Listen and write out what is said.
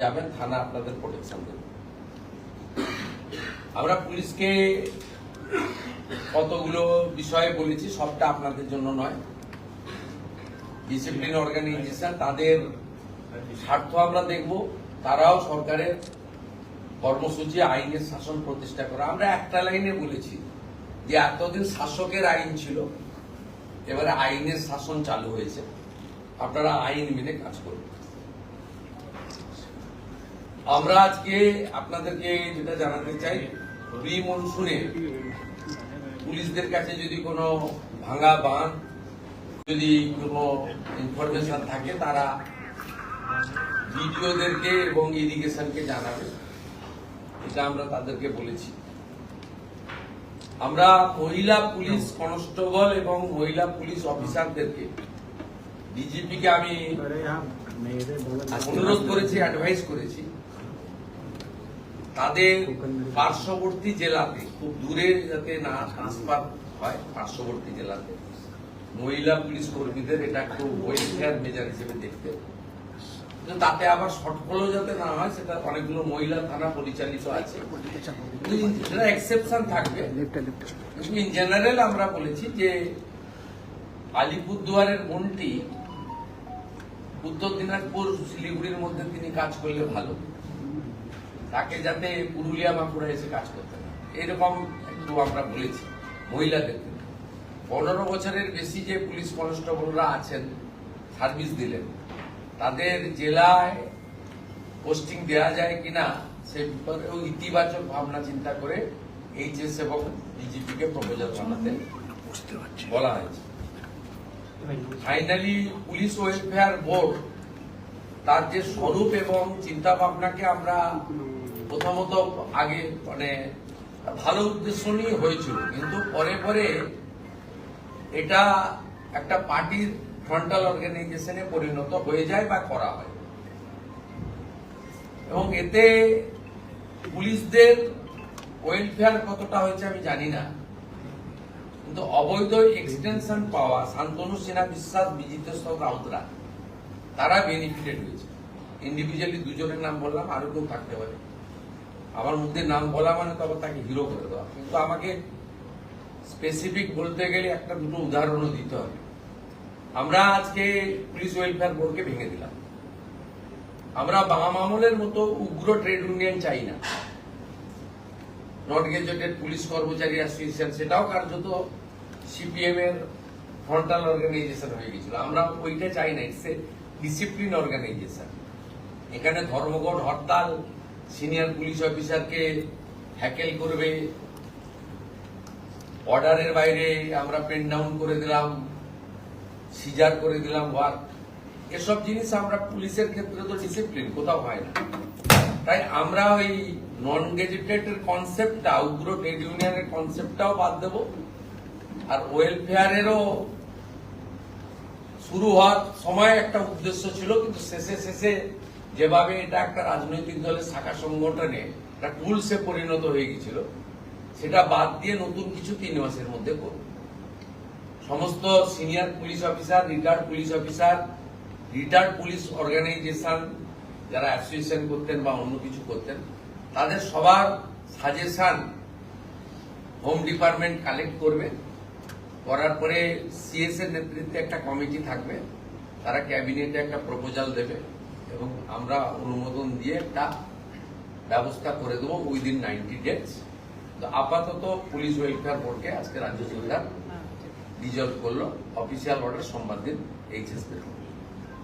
যাবেন, থানা আপনাদের প্রোটেকশন দেবে। আমরা পুলিশকে কতগুলো বিষয়ে বলেছি, সবটা আপনাদের জন্য নয়। ডিসিপ্লিন অর্গানাইজেশন, তাদের স্বার্থ আমরা দেখব। তারাও সরকারের কর্মসূচি আইনের শাসন প্রতিষ্ঠা করা। আমরা একটা লাইনে বলেছি যে এতদিন শাসকের আইন ছিল, এবারে আইনের শাসন চালু হয়েছে, আপনারা আইন মেনে কাজ করবেন। আমরা আজকে আপনাদেরকে যেটা জানাতে চাই, প্রি মনসুনে পুলিশদের কাছে যদি কোনো ভাঙা বাঁধ, যদি কোনো ইনফরমেশন থাকে, তারা বিডিওদেরকে এবং ইরিগেশনকে জানাবে, এটা আমরা তাদেরকে বলেছি। আমরা মহিলা পুলিশ কনস্টেবল এবং মহিলা পুলিশ অফিসারদেরকে, ডিজিপিকে আমি অনুরোধ করেছি, অ্যাডভাইস করেছি, তাদের পার্শ্ববর্তী জেলাতে, খুব দূরে যাতে না ট্রান্সফার হয়, পার্শ্ববর্তী জেলাতে মহিলা পুলিশ কর্মীদের এটা একটু ওয়েলফেয়ার মেজার হিসেবে দেখতে, তাতে আবার শর্টফলও যাতে না হয়। সেটা অনেকগুলো মহিলা থানা পরিচালিত আছে, সেটা এক্সেপশন থাকবে। কিন্তু ইন জেনারেল আমরা বলেছি যে আলিপুরদুয়ারের মন্ত্রী উত্তর দিনাজপুর শিলিগুড়ির মধ্যে তিনি কাজ করলে ভালো, তাকে যাতে পুরুলিয়া বাঁকুড়া এসে কাজ করতে না, এরকম একটু আমরা বলেছি। মহিলাদের 15 বছরের বেশি যে পুলিশ কনস্টেবলরা আছেন, সার্ভিস দিলেন, তাদের জেলায় পোস্টিং দেওয়া যায় কিনা সে ব্যাপারে ইতিবাচক ভাবনা চিন্তা করে এইচএস এবং ডিজিপিকে প্রপোজাল বানাতে বলা হয়েছে। ফাইনালি পুলিশ ওয়েলফেয়ার বোর্ড তার যে স্বরূপ এবং চিন্তা ভাবনাকে আমরা প্রথমত আগে ভালো উদ্দেশ্য নিয়ে হয়েছিল, কিন্তু পরে পরে এটা একটা পার্টির ফ্রন্টাল অর্গানাইজেশনে পরিণত হয়ে যায় বা করা হয়, এবং এতে পুলিশদের ওয়েলফেয়ার কতটা হয়েছে আমি জানি না, কিন্তু অবৈধ এক্সটেনশন পাওয়া শান্তনু সিনহা বিশ্বাস, বিজিতেশ্বর রাউতরা, তারা বেনিফিটেড হয়েছে। ইন্ডিভিজুয়ালি দুজনের নাম বললাম, আরো কেউ থাকতে পারে, আমার মধ্যে নাম বলা মানে তো আবার তাকে হিরো করে দেওয়া। কিন্তু আমাকে স্পেসিফিক বলতে গেলে একটা দুটো উদাহরণও দিতে হবে। আমরা আজকে পুলিশ ওয়েলফেয়ার বোর্ডকে ভেঙে দিলাম। আমরা বাম আমলের মতো উগ্র ট্রেড ইউনিয়ন চাই না। নট গেজেটেড পুলিশ কর্মচারী অ্যাসোসিয়েশন, সেটাও কার্যত সিপিএম এর ফ্রন্টাল অর্গানাইজেশন হয়ে গেছিল। আমরা ওইটা চাই না, ইটস এ ডিসিপ্লিন অর্গানাইজেশন। এখানে ধর্মঘট, হরতাল, সিনিয়র পুলিশ অফিসারকে হ্যাকেল করবে, অর্ডারের বাইরে আমরা পেন ডাউন করে দিলাম, সিজার করে দিলাম ওয়ার্ক, এসব জিনিস আমরা পুলিশের ক্ষেত্রে তো ডিসিপ্লিন কোথাও হয় না। তাই আমরা ওই নন গেজেটেড কনসেপ্টটা, উগ্র ট্রেড ইউনিয়নের কনসেপ্টটাও বাদ দেব। আর ওয়েলফেয়ারেরও শুরু হওয়ার সময় একটা উদ্দেশ্য ছিল, কিন্তু শেষে যেভাবে এটা একটা রাজনৈতিক দলের শাখা সংগঠনে একটা টুলসে পরিণত হয়ে গেছিল, সেটা বাদ দিয়ে নতুন কিছু 3 মাসের মধ্যে করব। সমস্ত senior police officer, retired police officer, retired police organisation যারা অ্যাসোসিয়েশন করতেন বা অন্য কিছু করতেন, তাদের সবার সাজেশন হোম ডিপার্টমেন্ট কালেক্ট করবে। করার পরে সিএস এর নেতৃত্বে একটা কমিটি থাকবে, তারা ক্যাবিনেটে একটা প্রপোজাল দেবে এবং আমরা অনুমোদন দিয়ে একটা ব্যবস্থা করে দেবো উইদিন 90 ডেজ। তো আপাতত পুলিশ ওয়েলফেয়ার বোর্ডকে আজকে রাজ্য সরকার ডিজলভ করলো। অফিসিয়াল অর্ডার সোমবার দিন এইচএস বের হবে।